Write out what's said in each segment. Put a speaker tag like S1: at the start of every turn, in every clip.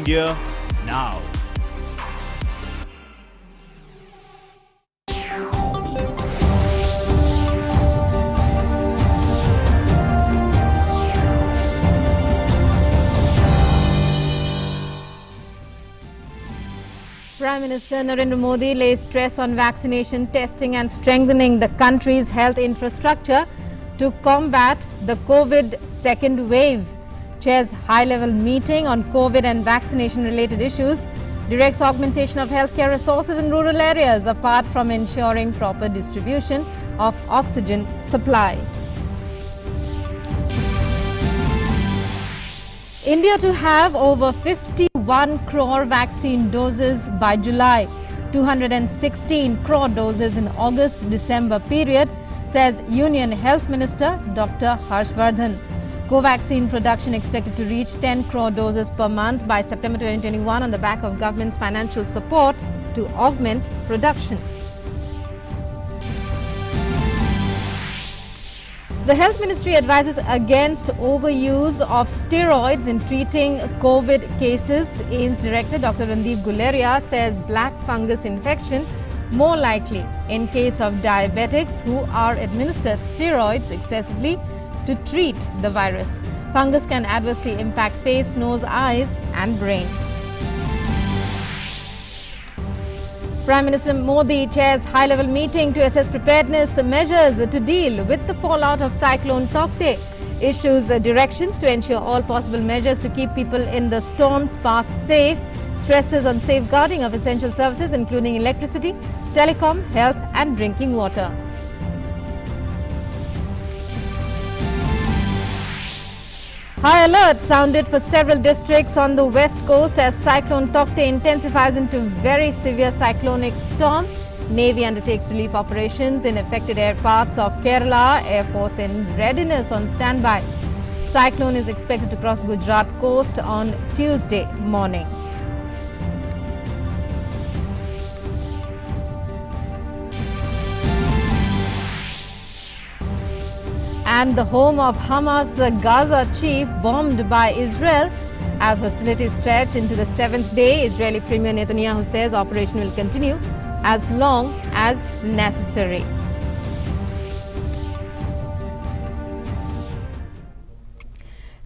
S1: India now.
S2: Prime Minister Narendra Modi lays stress on vaccination, testing and strengthening the country's health infrastructure to combat the COVID second wave. Chairs high-level meeting on COVID and vaccination-related issues. Directs augmentation of healthcare resources in rural areas apart from ensuring proper distribution of oxygen supply. India to have over 51 crore vaccine doses by July, 216 crore doses in August-December period, says Union Health Minister Dr. Harshvardhan. Covaxin production expected to reach 10 crore doses per month by September 2021 on the back of government's financial support to augment production. The Health Ministry advises against overuse of steroids in treating COVID cases. AIIMS Director Dr. Randeep Guleria says black fungus infection more likely in case of diabetics who are administered steroids excessively to treat the virus. Fungus can adversely impact face, nose, eyes and brain. Prime Minister Modi chairs high-level meeting to assess preparedness measures to deal with the fallout of cyclone Taukte. Issues directions to ensure all possible measures to keep people in the storm's path safe. Stresses on safeguarding of essential services including electricity, telecom, health and drinking water. High alert sounded for several districts on the west coast as cyclone Taukte intensifies into very severe cyclonic storm. Navy undertakes relief operations in affected air parts of Kerala. Air Force in readiness on standby. Cyclone is expected to cross Gujarat coast on Tuesday morning. And the home of Hamas Gaza chief bombed by Israel as hostilities stretch into the 7th day. Israeli Premier Netanyahu says operation will continue as long as necessary.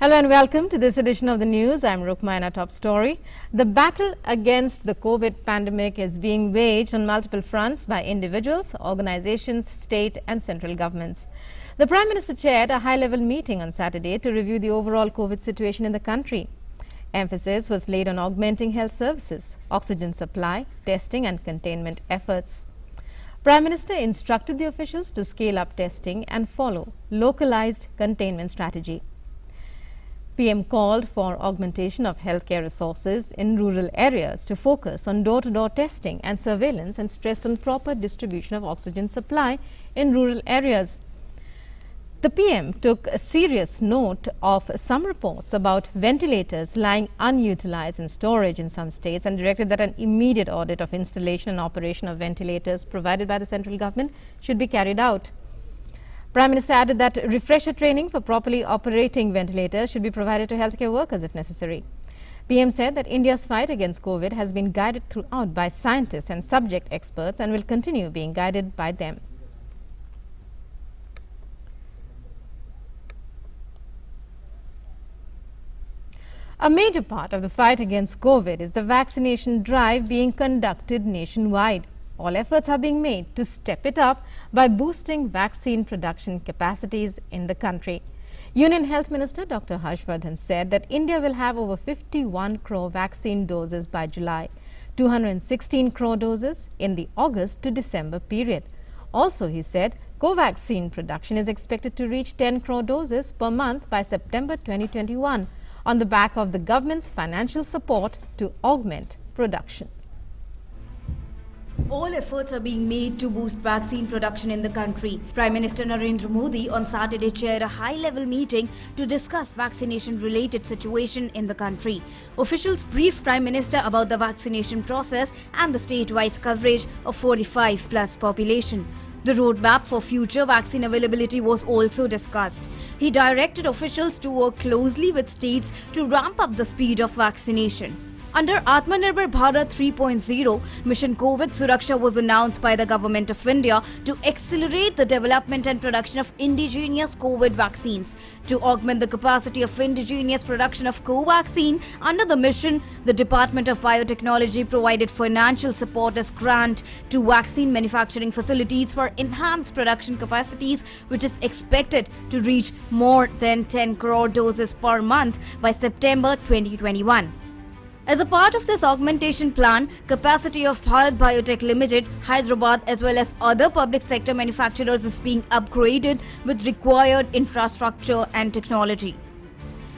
S2: Hello and welcome to this edition of the news. I'm Rukma and our top story. The battle against the COVID pandemic is being waged on multiple fronts by individuals, organizations, state and central governments. The Prime Minister chaired a high-level meeting on Saturday to review the overall COVID situation in the country. Emphasis was laid on augmenting health services, oxygen supply, testing and containment efforts. Prime Minister instructed the officials to scale up testing and follow localized containment strategy. PM called for augmentation of healthcare resources in rural areas to focus on door-to-door testing and surveillance and stressed on proper distribution of oxygen supply in rural areas. The PM took a serious note of some reports about ventilators lying unutilized in storage in some states and directed that an immediate audit of installation and operation of ventilators provided by the central government should be carried out. Prime Minister added that refresher training for properly operating ventilators should be provided to healthcare workers if necessary. PM said that India's fight against COVID has been guided throughout by scientists and subject experts and will continue being guided by them. A major part of the fight against COVID is the vaccination drive being conducted nationwide. All efforts are being made to step it up by boosting vaccine production capacities in the country. Union Health Minister Dr. Harshvardhan said that India will have over 51 crore vaccine doses by July, 216 crore doses in the August to December period. Also, he said, Covaxin production is expected to reach 10 crore doses per month by September 2021. On the back of the government's financial support to augment production.
S3: All efforts are being made to boost vaccine production in the country. Prime Minister Narendra Modi on Saturday chaired a high-level meeting to discuss vaccination-related situation in the country. Officials briefed Prime Minister about the vaccination process and the state-wide coverage of 45+ population. The roadmap for future vaccine availability was also discussed. He directed officials to work closely with states to ramp up the speed of vaccination. Under Atmanirbhar Bharat 3.0, Mission COVID Suraksha was announced by the Government of India to accelerate the development and production of indigenous COVID vaccines. To augment the capacity of indigenous production of co-vaccine, under the mission, the Department of Biotechnology provided financial support as grant to vaccine manufacturing facilities for enhanced production capacities, which is expected to reach more than 10 crore doses per month by September 2021. As a part of this augmentation plan, capacity of Bharat Biotech Limited, Hyderabad as well as other public sector manufacturers is being upgraded with required infrastructure and technology.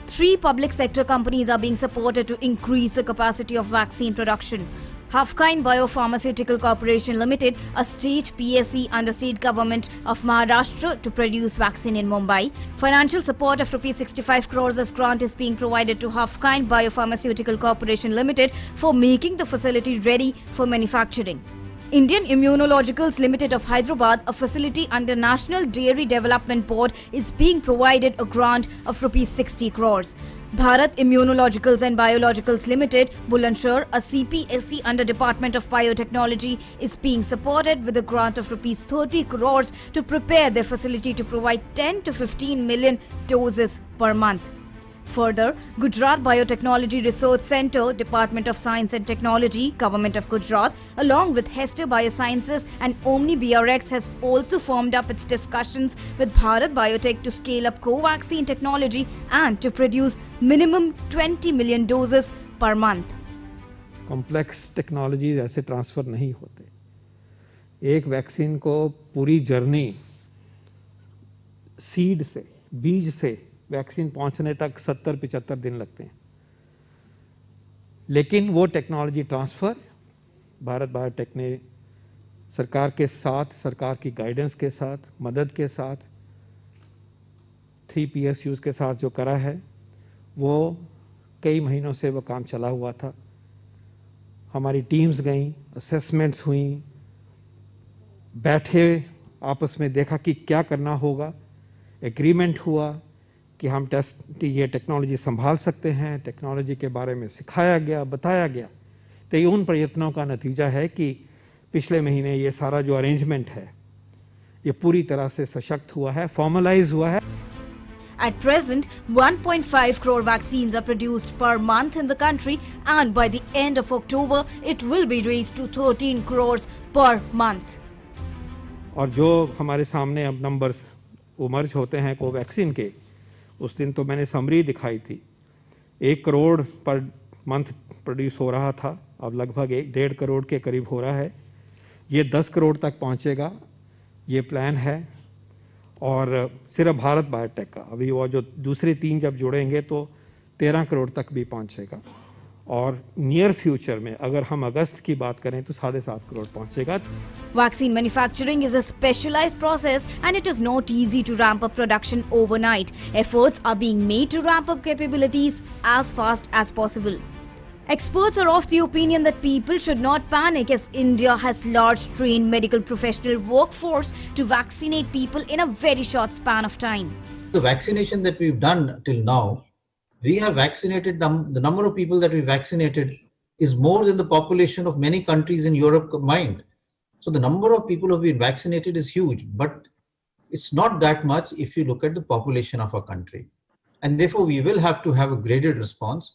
S3: 3 public sector companies are being supported to increase the capacity of vaccine production. Halfkind Biopharmaceutical Corporation Limited, a state PSC under state government of Maharashtra to produce vaccine in Mumbai. Financial support of ₹65 crores as grant is being provided to Halfkind Biopharmaceutical Corporation Limited for making the facility ready for manufacturing. Indian Immunologicals Limited of Hyderabad, a facility under National Dairy Development Board, is being provided a grant of ₹60 crores. Bharat Immunologicals and Biologicals Limited, Bulandshahr, a CPSC under Department of Biotechnology, is being supported with a grant of ₹30 crores to prepare their facility to provide 10 to 15 million doses per month. Further, Gujarat Biotechnology Research Centre, Department of Science and Technology, Government of Gujarat, along with Hester Biosciences and Omni BRX has also firmed up its discussions with Bharat Biotech to scale up co-vaccine technology and to produce minimum 20 million doses per month.
S1: Complex technologies ऐसे transfer नहीं होते। एक vaccine को पूरी journey seed से, बीज से vaccine पहुंचने तक 70-75 दिन लगते हैं, लेकिन वो टेक्नोलॉजी ट्रांसफ़र भारत बायोटेक ने सरकार के साथ, सरकार की गाइडेंस के साथ, मदद के साथ, 3 PSUs के साथ जो करा है, वो कई महीनों से वो काम चला हुआ था। हमारी टीम्स गईं, असेसमेंट्स हुई, बैठे आपस में देखा कि क्या करना होगा, एग्रीमेंट हुआ कि हम ये टेक्नोलॉजी संभाल सकते हैं, टेक्नोलॉजी के बारे में सिखाया गया, बताया गया। तो ये उन प्रयत्नों का नतीजा है कि पिछले महीने ये सारा जो अरेंजमेंट है ये पूरी तरह से सशक्त हुआ है, फॉर्मलाइज हुआ है।
S3: At present, 1.5 crore vaccines are produced per month in the country, and by the end of October, it will be raised to 13 crores per month.
S1: और जो हमारे सामने अब नंबर्स उमर्ज होते हैं कोवैक्सीन के, उस दिन तो मैंने समरी दिखाई थी। 1 करोड़ पर मंथ प्रोड्यूस हो रहा था, अब लगभग 1.5 करोड़ के करीब हो रहा है। ये 10 करोड़ तक पहुंचेगा, ये प्लान है। और सिर्फ भारत बायोटेक का, अभी वो जो दूसरे 3 जब जुड़ेंगे तो 13 करोड़ तक भी पहुंचेगा। और नियर फ्यूचर में अगर हम अगस्त की बात करें तो 7.5 करोड़ पहुंचेगा।
S3: Vaccine manufacturing is a specialized process and it is not easy to ramp up production overnight. Efforts are being made to ramp up capabilities as fast as possible. Experts are of the opinion that people should not panic as India has large trained medical professional workforce to vaccinate people in a very short span of time.
S4: The vaccination that we've done till now, we have vaccinated, the number of people that we vaccinated is more than the population of many countries in Europe combined. So the number of people who have been vaccinated is huge, but it's not that much if you look at the population of our country. And therefore we will have to have a graded response.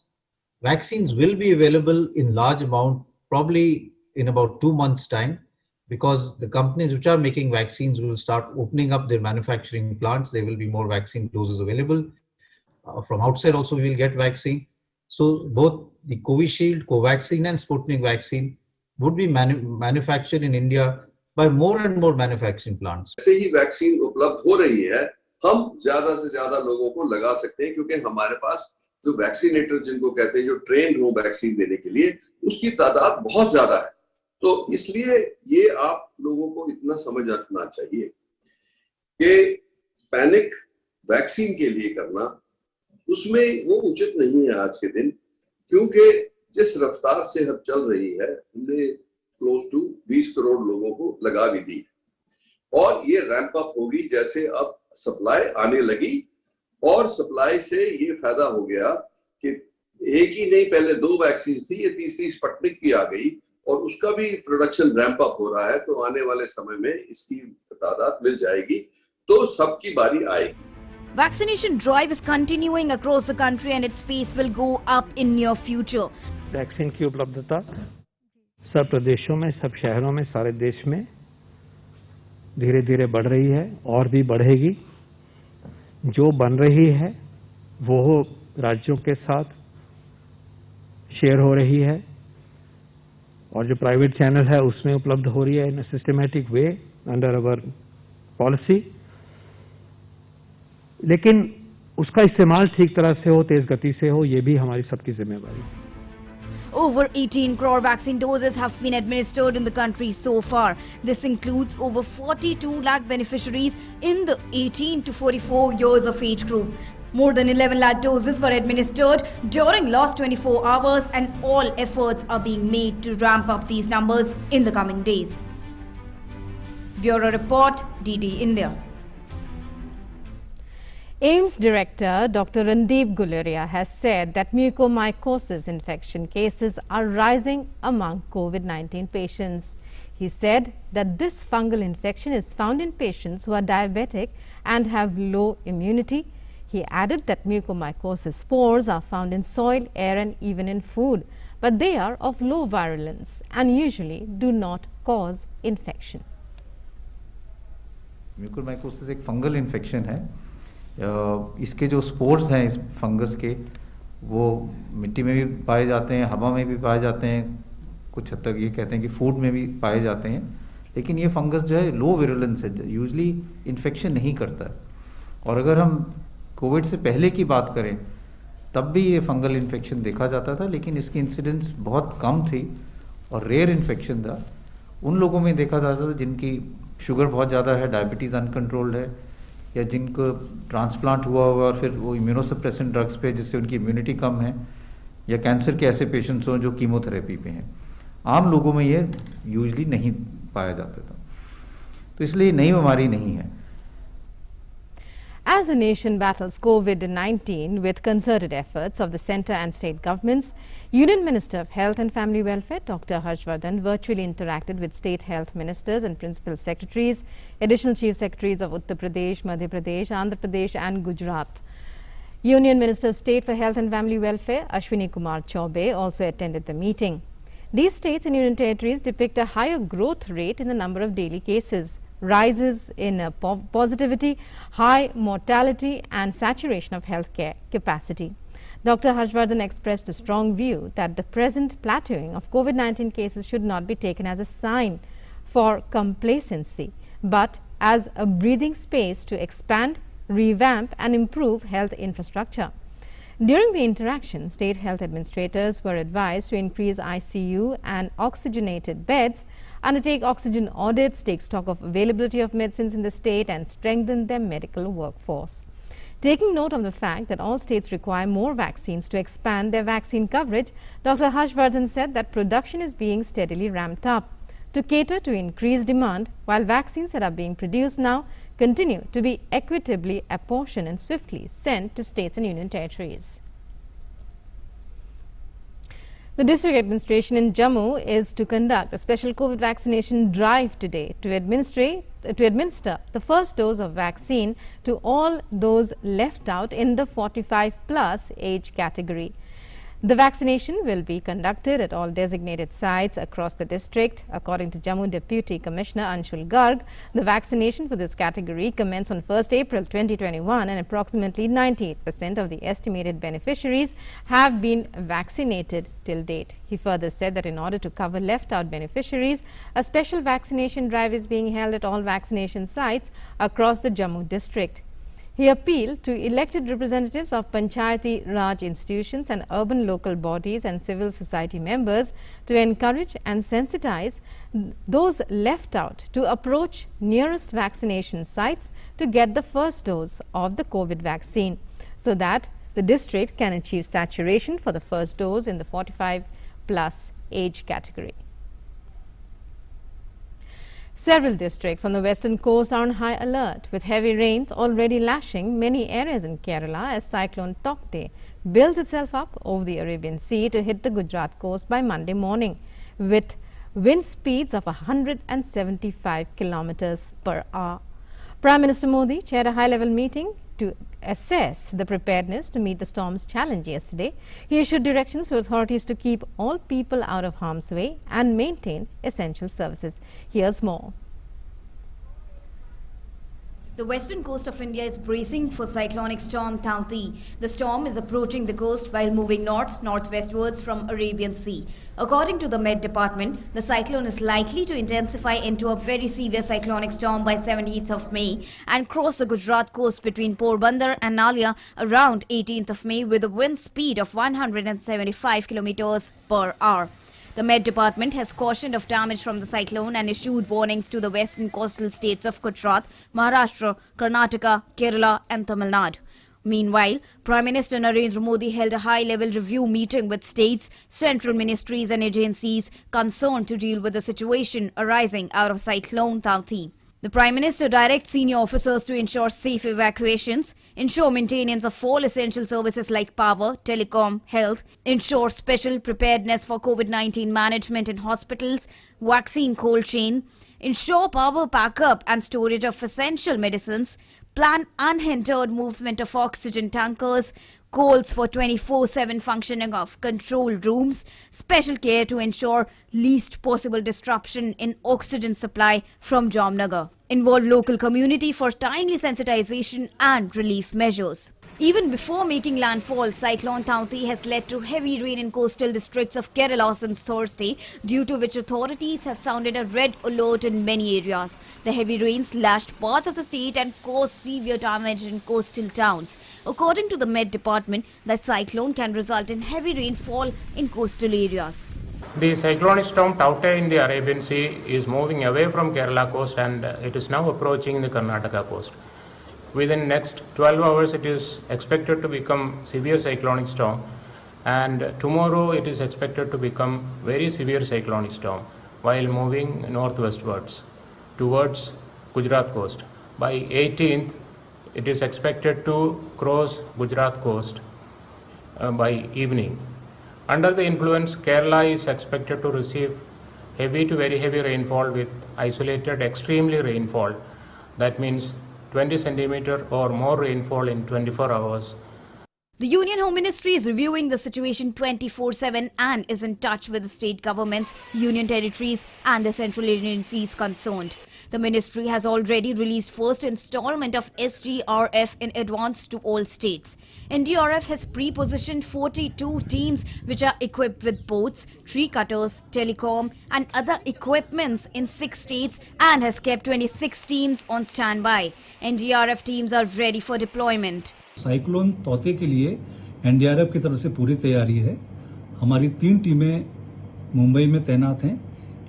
S4: Vaccines will be available in large amount, probably in about 2 months' time, because the companies which are making vaccines will start opening up their manufacturing plants. There will be more vaccine doses available. From outside also we will get vaccine. So both the Covishield, Covaxin and Sputnik vaccine would be manufactured in India by more and more manufacturing plants.
S5: ऐसे ही vaccine उपलब्ध हो रही है, हम ज्यादा से ज्यादा लोगों को लगा सकते हैं, क्योंकि हमारे पास जो वैक्सीनेटर्स जिनको कहते हैं, जो ट्रेन हो वैक्सीन देने के लिए, उसकी तादाद बहुत ज्यादा है। तो इसलिए ये आप लोगों को इतना समझ रखना चाहिए कि पैनिक वैक्सीन के लिए करना, उसमें वो उचित नहीं है आज के दिन, क्योंकि जिस रफ्तार से हम चल रही है, हमने क्लोज टू 20 करोड़ लोगों को लगा भी दी और ये रैंप अप होगी जैसे अब सप्लाई आने लगी। और सप्लाई से ये फायदा हो गया कि एक ही नहीं, पहले 2 वैक्सीन थी, ये तीसरी स्पुतनिक भी आ गई और उसका भी प्रोडक्शन रैंप अप हो रहा है। तो आने वाले समय में इसकी तादाद मिल जाएगी, तो सबकी बारी आएगी।
S3: Vaccination drive is continuing across the country and its pace will go up in near future.
S1: Vaccine की उपलब्धता सब प्रदेशों में, सब शहरों में, सारे देश में धीरे धीरे बढ़ रही है और भी बढ़ेगी। जो बन रही है वो राज्यों के साथ शेयर हो रही है और जो प्राइवेट चैनल है उसमें उपलब्ध हो रही है इन सिस्टमैटिक वे अंडर अवर पॉलिसी। लेकिन उसका इस्तेमाल ठीक तरह से हो, तेज गति से हो, ये भी हमारी सबकी जिम्मेवारी है।
S3: Over 18 crore vaccine doses have been administered in the country so far. This includes over 42 lakh beneficiaries in the 18 to 44 years of age group. More than 11 lakh doses were administered during last 24 hours and all efforts are being made to ramp up these numbers in the coming days. Bureau Report, DD India.
S2: AIIMS Director Dr. Randeep Guleria has said that mucormycosis infection cases are rising among COVID-19 patients. He said that this fungal infection is found in patients who are diabetic and have low immunity. He added that mucormycosis spores are found in soil, air and even in food, but they are of low virulence and usually do not cause infection.
S6: Mucormycosis एक fungal infection है। इसके जो spores हैं इस fungus के, वो मिट्टी में भी पाए जाते हैं, हवा में भी पाए जाते हैं, कुछ हद तक ये कहते हैं कि फूड में भी पाए जाते हैं। लेकिन ये फंगस जो है लो विरुलेंस है, यूजली इन्फेक्शन नहीं करता है। और अगर हम कोविड से पहले की बात करें तब भी ये फंगल इन्फेक्शन देखा जाता था, लेकिन इसकी इंसिडेंस बहुत कम थी और रेयर इन्फेक्शन था। उन लोगों में देखा जाता था जिनकी शुगर बहुत ज़्यादा है, डायबिटीज़ अनकंट्रोल्ड है, या जिनको ट्रांसप्लांट हुआ हुआ और फिर वो इम्यूनोसप्रेसेंट ड्रग्स पे जिससे उनकी इम्यूनिटी कम है, या कैंसर के ऐसे पेशेंट्स हों जो कीमोथेरेपी पे हैं। आम लोगों में ये यूजली नहीं पाया जाता था, तो इसलिए नई बीमारी नहीं है।
S2: As the nation battles COVID-19 with concerted efforts of the centre and state governments, Union Minister of Health and Family Welfare Dr. Harshvardhan virtually interacted with state health ministers and principal secretaries, additional chief secretaries of Uttar Pradesh, Madhya Pradesh, Andhra Pradesh and Gujarat. Union Minister of State for Health and Family Welfare Ashwini Kumar Chaubey also attended the meeting. These states and union territories depict a higher growth rate in the number of daily cases, rises in positivity, high mortality and saturation of healthcare capacity. Dr. Harshvardhan expressed a strong view that the present plateauing of COVID-19 cases should not be taken as a sign for complacency, but as a breathing space to expand, revamp and improve health infrastructure. During the interaction, state health administrators were advised to increase ICU and oxygenated beds, undertake oxygen audits, take stock of availability of medicines in the state and strengthen their medical workforce. Taking note of the fact that all states require more vaccines to expand their vaccine coverage, Dr. Harshvardhan said that production is being steadily ramped up to cater to increased demand, while vaccines that are being produced now continue to be equitably apportioned and swiftly sent to states and union territories. The district administration in Jammu is to conduct a special COVID vaccination drive today to administer the first dose of vaccine to all those left out in the 45+ age category. The vaccination will be conducted at all designated sites across the district. According to Jammu Deputy Commissioner Anshul Garg, the vaccination for this category commenced on 1st April 2021 and approximately 98% of the estimated beneficiaries have been vaccinated till date. He further said that in order to cover left-out beneficiaries, a special vaccination drive is being held at all vaccination sites across the Jammu district. He appealed to elected representatives of Panchayati Raj institutions and urban local bodies and civil society members to encourage and sensitize those left out to approach nearest vaccination sites to get the first dose of the COVID vaccine, so that the district can achieve saturation for the first dose in the 45+ age category. Several districts on the western coast are on high alert, with heavy rains already lashing many areas in Kerala as cyclone Tokte builds itself up over the Arabian Sea to hit the Gujarat coast by Monday morning with wind speeds of 175 kilometers per hour. Prime Minister Modi chaired a high-level meeting to assess the preparedness to meet the storm's challenge yesterday. He issued directions to authorities to keep all people out of harm's way and maintain essential services. Here's more.
S3: The western coast of India is bracing for cyclonic storm Tauti. The storm is approaching the coast while moving northwestwards from Arabian Sea. According to the Met Department, the cyclone is likely to intensify into a very severe cyclonic storm by 17th of May and cross the Gujarat coast between Porbandar and Nalia around 18th of May with a wind speed of 175 kilometers per hour. The Met Department has cautioned of damage from the cyclone and issued warnings to the western coastal states of Gujarat, Maharashtra, Karnataka, Kerala and Tamil Nadu. Meanwhile, Prime Minister Narendra Modi held a high-level review meeting with states, central ministries and agencies concerned to deal with the situation arising out of cyclone Tauti. The Prime Minister directs senior officers to ensure safe evacuations, ensure maintenance of all essential services like power, telecom, health, ensure special preparedness for COVID-19 management in hospitals, vaccine cold chain, ensure power backup and storage of essential medicines, plan unhindered movement of oxygen tankers, calls for 24/7 functioning of control rooms, special care to ensure least possible disruption in oxygen supply from Jamnagar. Involve local community for timely sensitization and relief measures. Even before making landfall, Cyclone Tauti has led to heavy rain in coastal districts of Kerala since Thursday, due to which authorities have sounded a red alert in many areas. The heavy rains lashed parts of the state and caused severe damage in coastal towns. According to the Met Department, the cyclone can result in heavy rainfall in coastal areas.
S7: The cyclonic storm Tauti in the Arabian Sea is moving away from Kerala coast and it is now approaching the Karnataka coast. Within next 12 hours it is expected to become severe cyclonic storm, and tomorrow it is expected to become very severe cyclonic storm while moving northwestwards towards Gujarat coast. By 18th it is expected to cross Gujarat coast by evening. Under the influence, Kerala is expected to receive heavy to very heavy rainfall with isolated extremely rainfall. That means 20 centimeter or more rainfall in 24 hours.
S3: The Union Home Ministry is reviewing the situation 24/7 and is in touch with the state governments, union territories and the central agencies concerned. The ministry has already released first installment of SDRF in advance to all states. NDRF has pre-positioned 42 teams which are equipped with boats, tree cutters, telecom and other equipments in 6 states and has kept 26 teams on standby. NDRF teams are ready for deployment.
S8: Cyclone तौते के लिए NDRF की तरफ से पूरी तैयारी है। हमारी 3 टीमें मुंबई में तैनात हैं।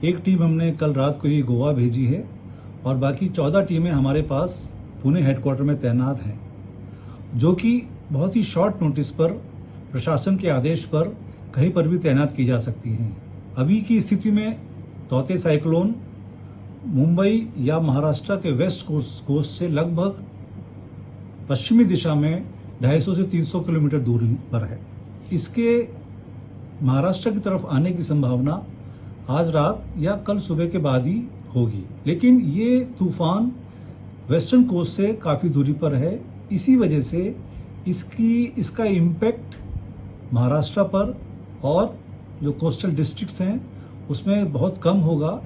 S8: एक टीम हमने कल रात को ही गोवा भेजी है और बाकी 14 टीमें हमारे पास पुणे हेडक्वार्टर में तैनात हैं, जो कि बहुत ही शॉर्ट नोटिस पर प्रशासन के आदेश पर कहीं पर भी तैनात की जा सकती हैं। अभी की स्थिति में तौते साइक्लोन मुंबई या महाराष्ट्र के वेस्ट कोस्ट से लगभग पश्चिमी दिशा में 250 से 300 किलोमीटर दूरी पर है। इसके महाराष्ट्र की तरफ आने की संभावना आज रात या कल सुबह के बाद ही होगी, लेकिन ये तूफान वेस्टर्न कोस्ट से काफ़ी दूरी पर है। इसी वजह से इसका इम्पैक्ट महाराष्ट्र पर और जो कोस्टल डिस्ट्रिक्ट्स हैं उसमें बहुत कम होगा।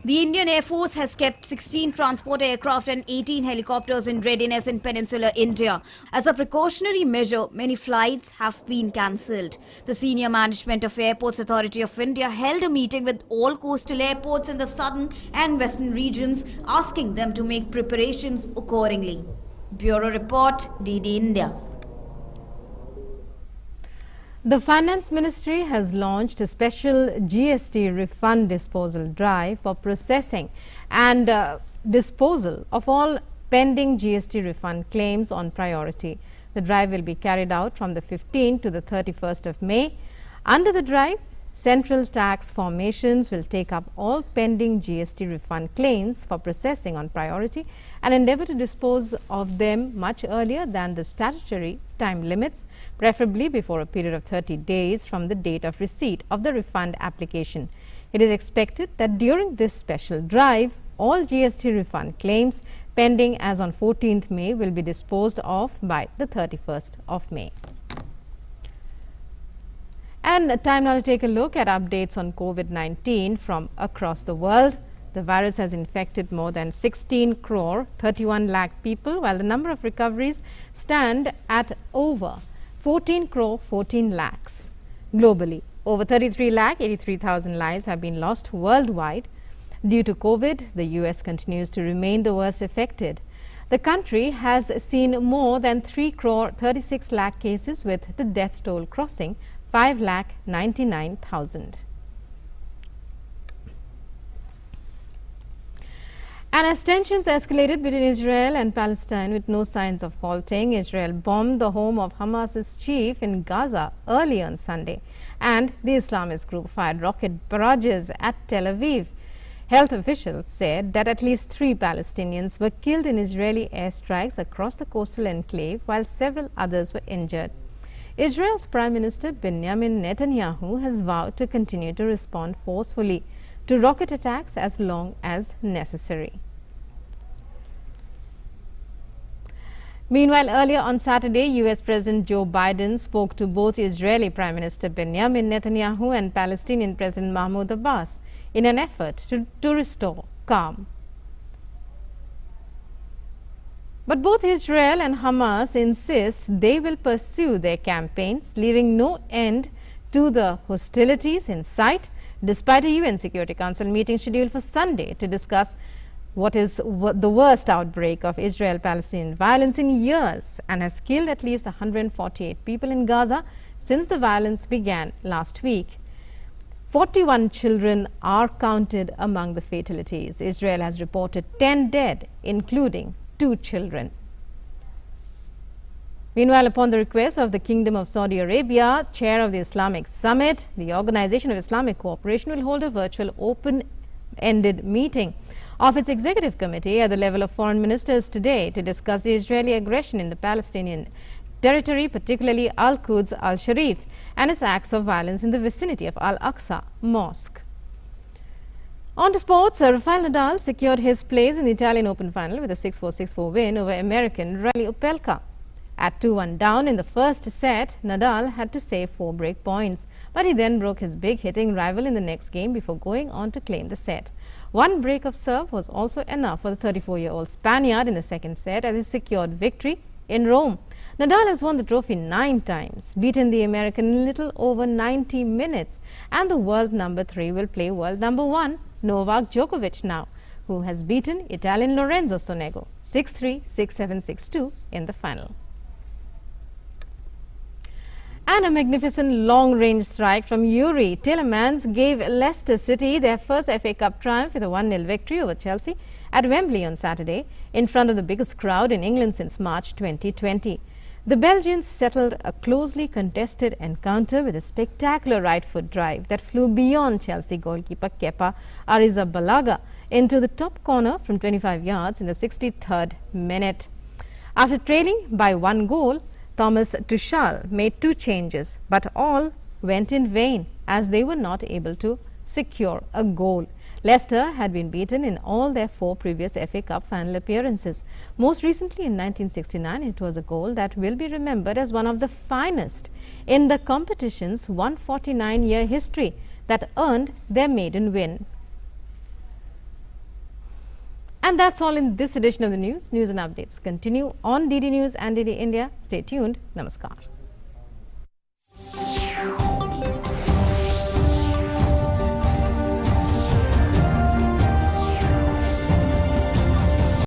S3: The Indian Air Force has kept 16 transport aircraft and 18 helicopters in readiness in peninsular India. As a precautionary measure, many flights have been cancelled. The senior management of Airports Authority of India held a meeting with all coastal airports in the southern and western regions, asking them to make preparations accordingly. Bureau Report, DD India.
S2: The Finance Ministry has launched a special GST refund disposal drive for processing and disposal of all pending GST refund claims on priority. The drive will be carried out from the 15th to the 31st of May. Under the drive, Central tax formations will take up all pending GST refund claims for processing on priority and endeavour to dispose of them much earlier than the statutory time limits, preferably before a period of 30 days from the date of receipt of the refund application. It is expected that during this special drive, all GST refund claims pending as on 14th May will be disposed of by the 31st of May. And time now to take a look at updates on COVID-19 from across the world. The virus has infected more than 16 crore, 31 lakh people, while the number of recoveries stand at over 14 crore, 14 lakhs. Globally, over 33 lakh 83,000 lives have been lost worldwide. Due to COVID, the US continues to remain the worst affected. The country has seen more than 3 crore 36 lakh cases, with the death toll crossing 5 lakh 99,000. And as tensions escalated between Israel and Palestine with no signs of halting, Israel bombed the home of Hamas's chief in Gaza early on Sunday, and the Islamist group fired rocket barrages at Tel Aviv. Health officials said that at least 3 Palestinians were killed in Israeli airstrikes across the coastal enclave, while several others were injured. Israel's Prime Minister Benjamin Netanyahu has vowed to continue to respond forcefully to rocket attacks as long as necessary. Meanwhile, earlier on Saturday, US President Joe Biden spoke to both Israeli Prime Minister Benjamin Netanyahu and Palestinian President Mahmoud Abbas in an effort to restore calm. But both Israel and Hamas insist they will pursue their campaigns, leaving no end to the hostilities in sight, despite a UN Security Council meeting scheduled for Sunday to discuss what is the worst outbreak of Israel-Palestinian violence in years and has killed at least 148 people in Gaza since the violence began last week. 41 children are counted among the fatalities. Israel has reported 10 dead, including 2 children. Meanwhile, upon the request of the Kingdom of Saudi Arabia, chair of the Islamic Summit, the Organization of Islamic Cooperation will hold a virtual open-ended meeting of its executive committee at the level of foreign ministers today to discuss the Israeli aggression in the Palestinian territory, particularly Al-Quds Al-Sharif, and its acts of violence in the vicinity of Al-Aqsa Mosque. On to sports, Rafael Nadal secured his place in the Italian Open final with a 6-4, 6-4 win over American Riley Opelka. At 2-1 down in the first set, Nadal had to save 4 break points, but he then broke his big hitting rival in the next game before going on to claim the set. 1 break of serve was also enough for the 34-year-old Spaniard in the second set as he secured victory in Rome. Nadal has won the trophy 9 times, beaten the American in little over 90 minutes, and the world number 3 will play world number 1, Novak Djokovic now, who has beaten Italian Lorenzo Sonego 6-3, 6-7, 6-2 in the final. And a magnificent long-range strike from Yuri Tielemans gave Leicester City their first FA Cup triumph with a 1-0 victory over Chelsea at Wembley on Saturday in front of the biggest crowd in England since March 2020. The Belgians settled a closely contested encounter with a spectacular right-foot drive that flew beyond Chelsea goalkeeper Kepa Arrizabalaga into the top corner from 25 yards in the 63rd minute. After trailing by 1 goal, Thomas Tuchel made 2 changes, but all went in vain as they were not able to secure a goal. Leicester had been beaten in all their 4 previous FA Cup final appearances. Most recently in 1969, it was a goal that will be remembered as one of the finest in the competition's 149-year history that earned their maiden win. And that's all in this edition of the news. News and updates continue on DD News and DD India. Stay tuned. Namaskar.